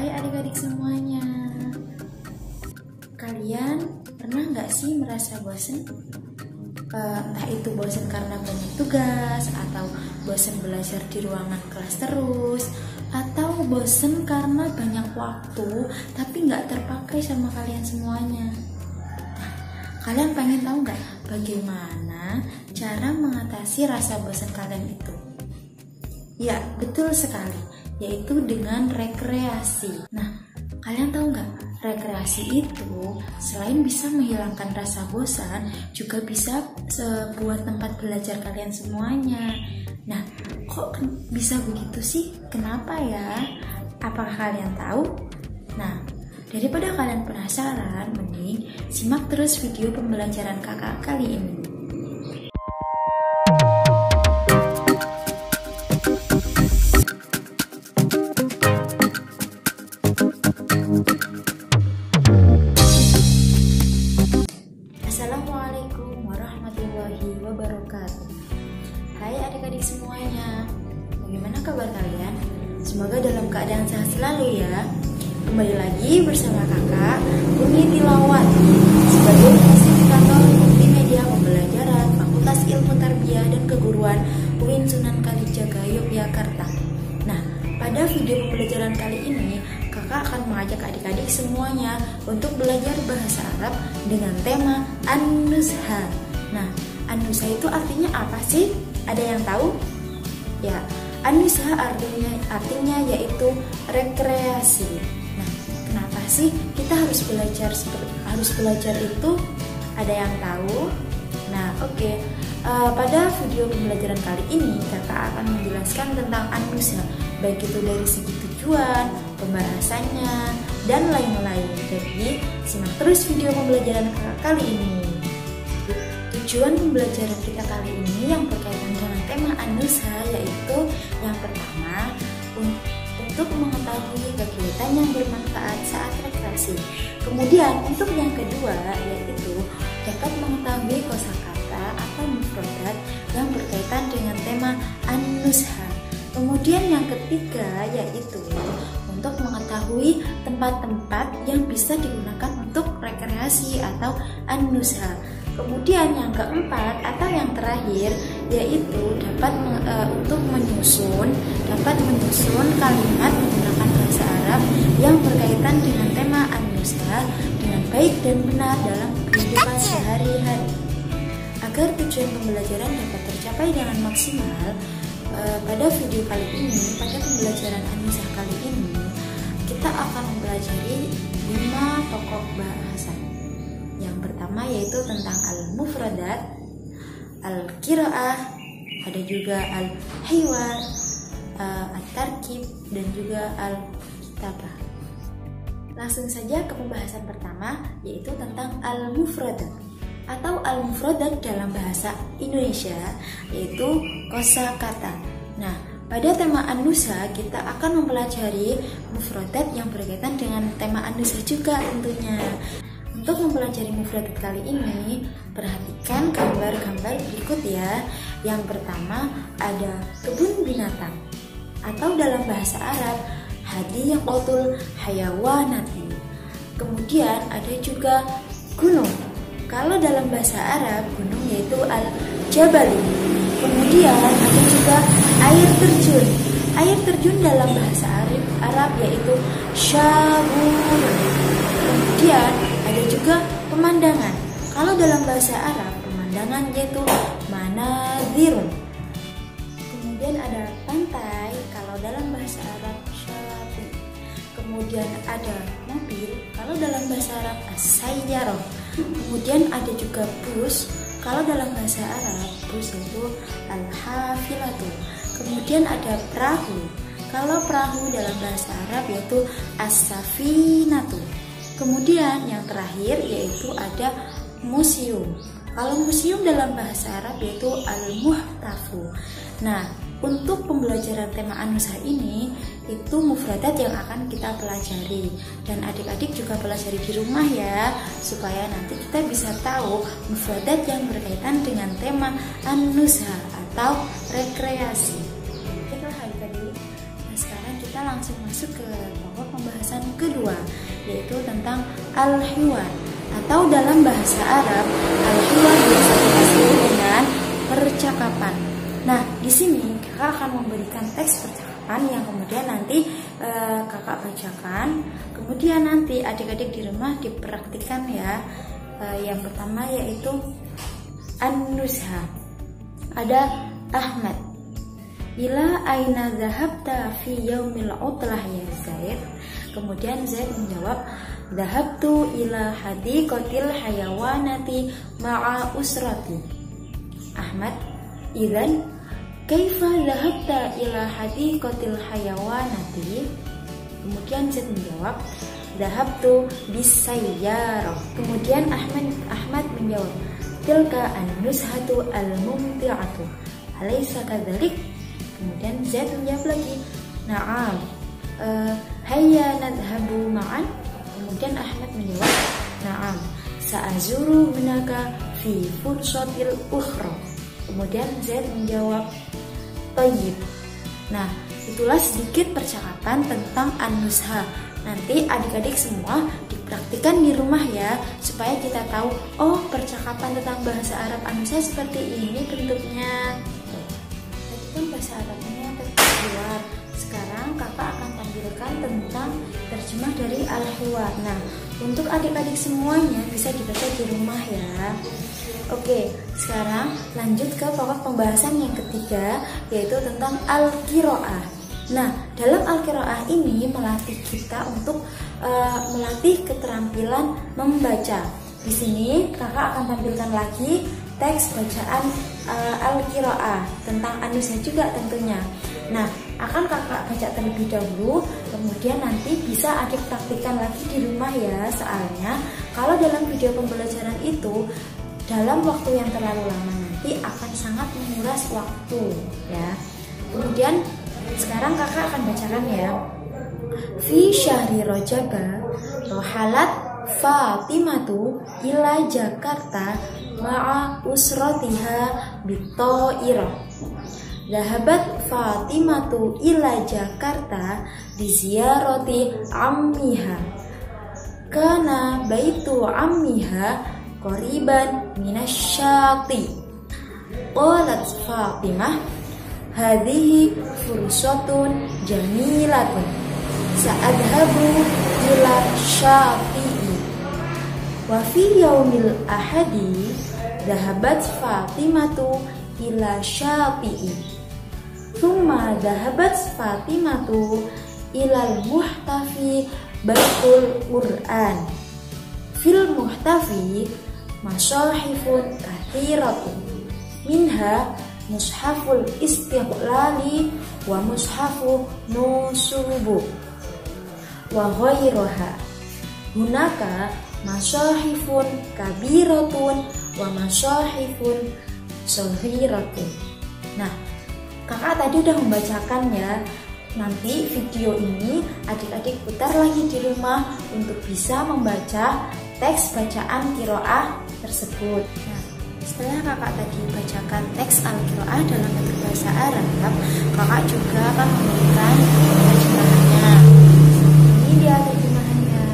Hai adik-adik semuanya. Kalian pernah nggak sih merasa bosen? Entah itu bosen karena banyak tugas, atau bosen belajar di ruangan kelas terus, atau bosen karena banyak waktu tapi nggak terpakai sama kalian semuanya. Kalian pengen tahu nggak bagaimana cara mengatasi rasa bosan kalian itu? Ya, betul sekali, yaitu dengan rekreasi. Nah, kalian tahu nggak, rekreasi itu selain bisa menghilangkan rasa bosan, juga bisa sebuah tempat belajar kalian semuanya. Nah, kok bisa begitu sih? Kenapa ya? Apakah kalian tahu? Nah, daripada kalian penasaran, mending simak terus video pembelajaran kakak kali ini. Assalamualaikum warahmatullahi wabarakatuh. Hai adik-adik semuanya, bagaimana kabar kalian? Semoga dalam keadaan sehat selalu ya. Kembali lagi bersama kakak Umi Tilawati sebagai fasilitator multimedia pembelajaran Fakultas Ilmu Tarbiyah dan Keguruan UIN Sunan Kalijaga Yogyakarta. Nah, pada video pembelajaran kali ini kakak akan mengajak adik-adik semuanya untuk belajar bahasa Arab dengan tema An-Nuzha. Nah, An-Nuzha itu artinya apa sih? Ada yang tahu? Ya, An-Nuzha artinya yaitu rekreasi. Kenapa sih kita harus belajar itu? Ada yang tahu? Nah, oke. Pada video pembelajaran kali ini kakak akan menjelaskan tentang An-Nuzha, baik itu dari segi tujuan, pembahasannya, dan lain-lain. Jadi simak terus video pembelajaran kakak kali ini. Tujuan pembelajaran kita kali ini yang berkaitan dengan tema An-Nuzha yaitu yang pertama, untuk mengetahui kegiatan yang bermanfaat saat rekreasi. Kemudian untuk yang kedua yaitu dapat mengetahui kosakata atau mufradat yang berkaitan dengan tema An-Nuzha. Kemudian yang ketiga yaitu untuk mengetahui tempat-tempat yang bisa digunakan untuk rekreasi atau An-Nuzha. Kemudian yang keempat atau yang terakhir yaitu dapat menyusun kalimat menggunakan bahasa Arab yang berkaitan dengan tema An-Nuzha dengan baik dan benar dalam kehidupan sehari-hari. Agar tujuan pembelajaran dapat tercapai dengan maksimal, pada video kali ini, pada pembelajaran An-Nuzha kali ini, kita akan mempelajari 5 pokok bahasa. Yang pertama yaitu tentang al-mufradat, al-qiraah, ada juga al-hiwar, at-tarkib, dan juga al-kitabah. Langsung saja ke pembahasan pertama yaitu tentang al-mufradat atau al-mufradat dalam bahasa Indonesia yaitu kosakata. Nah, pada tema An-Nuzha kita akan mempelajari mufradat yang berkaitan dengan tema An-Nuzha juga tentunya. Untuk mempelajari mufradat kali ini, perhatikan gambar-gambar berikut ya. Yang pertama ada kebun binatang atau dalam bahasa Arab hadiqatul hayawanati. Kemudian ada juga gunung. Kalau dalam bahasa Arab gunung yaitu al-jabali. Kemudian ada juga air terjun. Air terjun dalam bahasa Arab yaitu syabur. Kemudian ada juga pemandangan. Kalau dalam bahasa Arab pemandangan yaitu manazirun. Kemudian ada pantai. Kalau dalam bahasa Arab syati. Kemudian ada mobil. Kalau dalam bahasa Arab as-sayyarah. Kemudian ada juga bus. Kalau dalam bahasa Arab bus itu al-hafilatu. Kemudian ada perahu. Kalau perahu dalam bahasa Arab yaitu as-safinatu. Kemudian yang terakhir yaitu ada museum. Kalau museum dalam bahasa Arab yaitu al-muhtafu. Nah, untuk pembelajaran tema An-Nuzha ini itu mufradat yang akan kita pelajari, dan adik-adik juga pelajari di rumah ya, supaya nanti kita bisa tahu mufradat yang berkaitan dengan tema An-Nuzha atau rekreasi. Baiklah adik-adik, nah sekarang kita kita langsung masuk ke pokok pembahasan kedua, yaitu tentang al-hiwar, atau dalam bahasa Arab al-hiwar biasa disebut dengan percakapan. Nah, di sini kakak akan memberikan teks percakapan yang kemudian nanti kakak bacakan. Kemudian nanti adik-adik di rumah dipraktikkan ya. Yang pertama yaitu an-nuzha. Ada Ahmad. Ila aina dhahabta fi yaumil utlah ya Zaid? Kemudian Zaid menjawab, dhahabtu ila hadiqatil hayawanati ma'a usrati. Ahmad, idzan kaifa dhahabta ila hadiqatil hayawanati? Kemudian Zaid menjawab, dhahabtu bisayyarah. Kemudian Ahmad menjawab, tilka an-nuzhatu al-mumti'atu alaysa kadzalik? Kemudian Zaid menjawab lagi, na'am, hayya nadhabu ma'an? Kemudian Ahmad menjawab, na'am, sa'azuru minaka fi fursatil ukhra. Kemudian Zaid menjawab, thayyib. Nah, itulah sedikit percakapan tentang an-nuzha. Nanti adik-adik semua dipraktikkan di rumah ya, supaya kita tahu, oh percakapan tentang bahasa Arab an-nuzha seperti ini bentuknya. Tadi kan bahasa Arabnya al-hiwar. Sekarang kakak akan tampilkan tentang terjemah dari al-hiwar. Nah, untuk adik-adik semuanya bisa dibaca di rumah ya. Oke, sekarang lanjut ke pokok pembahasan yang ketiga, yaitu tentang al-qiraah. Nah, dalam al-qiraah ini melatih kita untuk melatih keterampilan membaca. Di sini kakak akan tampilkan lagi teks bacaan al-qiraah tentang an-nuzha juga tentunya. Nah, akan kakak baca terlebih dahulu, kemudian nanti bisa adik praktikkan lagi di rumah ya. Soalnya kalau dalam video pembelajaran itu dalam waktu yang terlalu lama nanti akan sangat menguras waktu ya. Kemudian sekarang kakak akan bacakan ya. Fi syahri Rajaba rohalat Fatimatu ila Jakarta ma'a usratiha bitoirah. Dhahabat Fatimatu ila Jakarta di ziyarati ammiha. Kana baitu ammiha qoriban minasyati. Qalat Fatimah, hadhihi fursatun jamilatun, sa'adhabu ila syafi'i. Wa fi yaumil ahadi dhahabat Fatimatu ila syafi'i. Thumma dhahabat Fatimatu ilal muhtafi baitul Qur'an. Fil muhtafi masyahifun kathiratun, minha mushaful istiqlali wa mushafu nusubu wa ghairuha. Hunaka masyahifun kabiratun wa masyahifun saghiratun. Nah, kakak tadi udah membacakan ya. Nanti video ini adik-adik putar lagi di rumah untuk bisa membaca teks bacaan qiraah tersebut. Nah, setelah kakak tadi bacakan teks al-qiraah dalam bentuk bahasa Arab, kakak juga akan memberikan terjemahannya. Ini dia terjemahannya.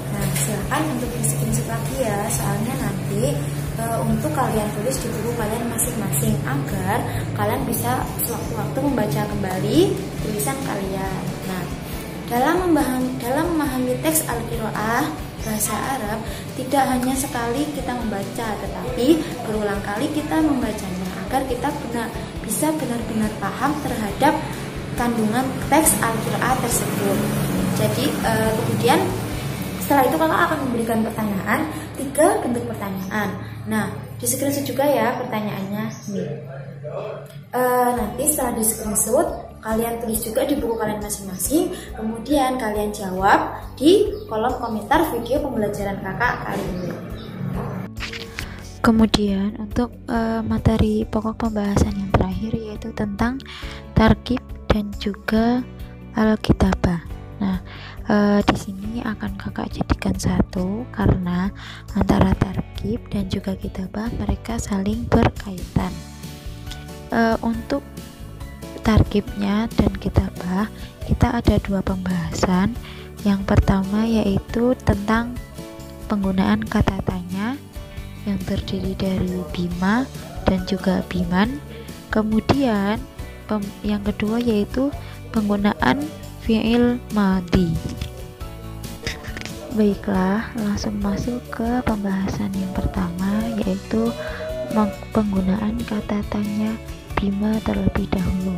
Nah, silakan untuk di-screenshot lagi ya, soalnya nanti untuk kalian tulis di buku kalian masing-masing agar kalian bisa sewaktu-waktu membaca kembali tulisan kalian. Nah, dalam memahami teks al-qiraah bahasa Arab tidak hanya sekali kita membaca, tetapi berulang kali kita membacanya agar kita bisa benar-benar paham terhadap kandungan teks al-qiraah tersebut. Jadi kemudian setelah itu kakak akan memberikan pertanyaan, 3 bentuk pertanyaan. Nah, di screenshot juga ya pertanyaannya nih. Nanti setelah di screenshot, kalian tulis juga di buku kalian masing-masing. Kemudian kalian jawab di kolom komentar video pembelajaran kakak kali ini. Kemudian untuk materi pokok pembahasan yang terakhir yaitu tentang tarkib dan juga al-kitabah. Nah, di sini akan kakak jadikan satu karena antara tarkib dan juga kitabah mereka saling berkaitan. Untuk tarkibnya dan kitabah kita ada dua pembahasan. Yang pertama yaitu tentang penggunaan kata tanya yang terdiri dari bima dan juga biman. Kemudian yang kedua yaitu penggunaan fi'il madhi. Baiklah, langsung masuk ke pembahasan yang pertama yaitu penggunaan kata tanya bima terlebih dahulu.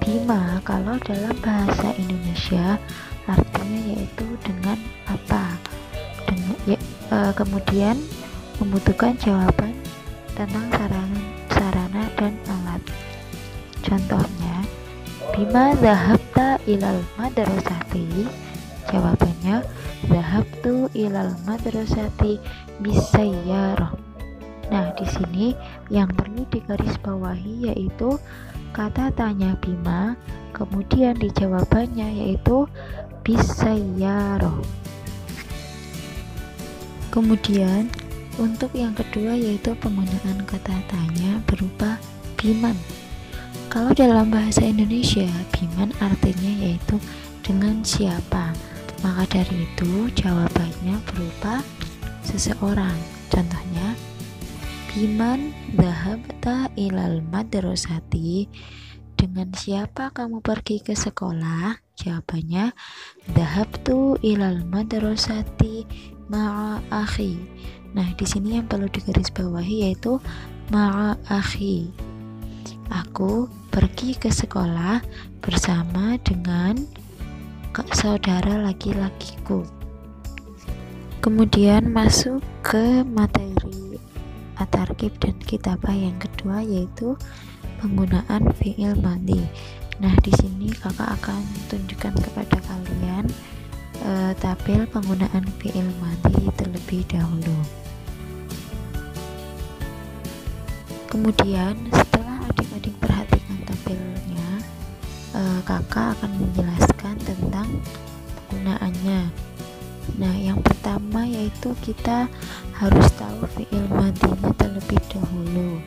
Bima kalau dalam bahasa Indonesia artinya yaitu dengan apa, kemudian membutuhkan jawaban tentang sarana dan alat. Contohnya, bima zahabta ilal madrasati, jawabannya zahabtu ilal madrasati bisayyarah. Nah, di sini yang perlu digarisbawahi yaitu kata tanya bima, kemudian di jawabannya yaitu bisayyarah. Kemudian untuk yang kedua yaitu penggunaan kata tanya berupa biman. Kalau dalam bahasa Indonesia, biman artinya yaitu dengan siapa. Maka dari itu jawabannya berupa seseorang. Contohnya, biman dhahabta ilal madrasati, dengan siapa kamu pergi ke sekolah? Jawabannya dhahabtu ilal madrasati ma'a akhi. Nah, di sini yang perlu digarisbawahi yaitu ma'a akhi. Aku pergi ke sekolah bersama dengan saudara laki-lakiku. Kemudian masuk ke materi at-tarkib dan kitabah yang kedua yaitu penggunaan fi'il madhi. Nah, di sini kakak akan tunjukkan kepada kalian tabel penggunaan fi'il madhi terlebih dahulu. Kemudian setelah adik-adik perhatikan tabelnya, kakak akan menjelaskan tentang penggunaannya. Nah, yang pertama yaitu kita harus tahu fi'il madhinya terlebih dahulu.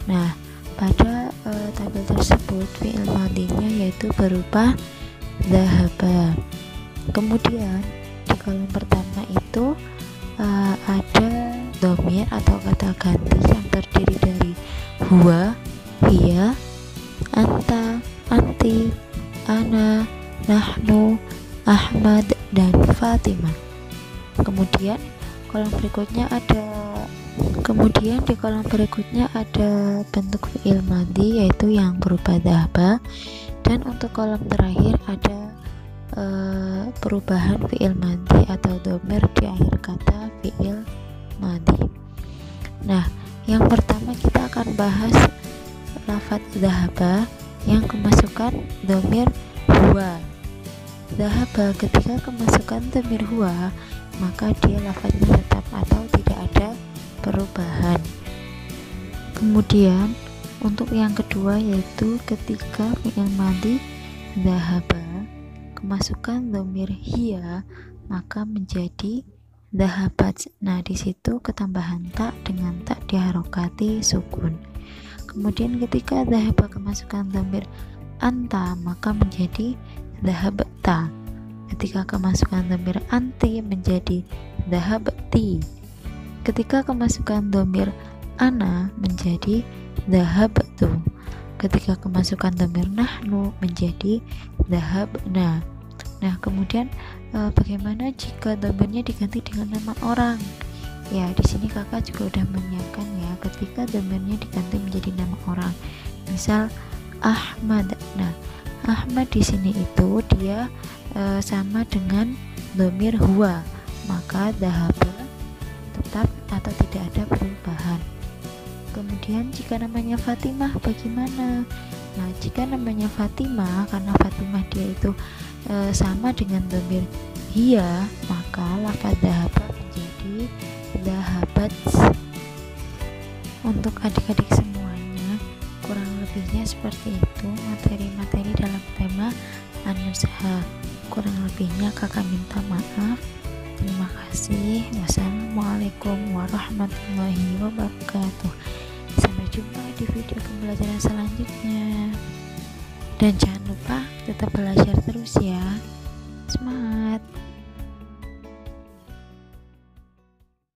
Nah, pada tabel tersebut fi'il madhinya yaitu berupa dhahaba. Kemudian di kolom pertama itu ada dhamir atau kata ganti yang terdiri dari huwa, hiya, anta, anti, ana, nahnu, Ahmad, dan Fatimah. Kemudian di kolom berikutnya ada bentuk fi'il madhi yaitu yang berupa dhahaba, dan untuk kolom terakhir ada perubahan fi'il madhi atau dhamir di akhir kata fi'il madhi. Nah, yang pertama kita akan bahas lafadz dhahaba yang kemasukan dhamir huwa. Dhahaba ketika kemasukan dhamir huwa, maka dia lafadznya tetap atau tidak ada perubahan. Kemudian untuk yang kedua yaitu ketika fi'il madhi dhahaba kemasukan dhamir hiya, maka menjadi dhahabat. Nah, di situ ketambahan tak dengan tak diharokati sukun. Kemudian ketika dhahaba kemasukan dhamir anta, maka menjadi dhahabta. Ketika kemasukan dhamir anti menjadi dhahabti. Ketika kemasukan dhamir ana menjadi dhahabtu. Ketika kemasukan dhamir nahnu menjadi dhahabna. Nah, kemudian bagaimana jika dhamirnya diganti dengan nama orang? Ya, di sini kakak juga udah menyiapkan ya, ketika dhamirnya diganti menjadi nama orang. Misal Ahmad. Nah, Ahmad di sini itu dia sama dengan dhamir huwa, maka dhahaba tetap atau tidak ada perubahan. Kemudian jika namanya Fatimah bagaimana? Nah, jika namanya Fatimah, karena Fatimah dia itu sama dengan dhamir hiya, maka lafadz dhahaba menjadi dhahabat. Untuk adik-adik semuanya, kurang lebihnya seperti itu materi-materi dalam tema an-nuzha. Kurang lebihnya kakak minta maaf. Terima kasih. Wassalamualaikum warahmatullahi wabarakatuh. Sampai jumpa di video pembelajaran selanjutnya. Dan jangan lupa tetap belajar terus ya. Semangat!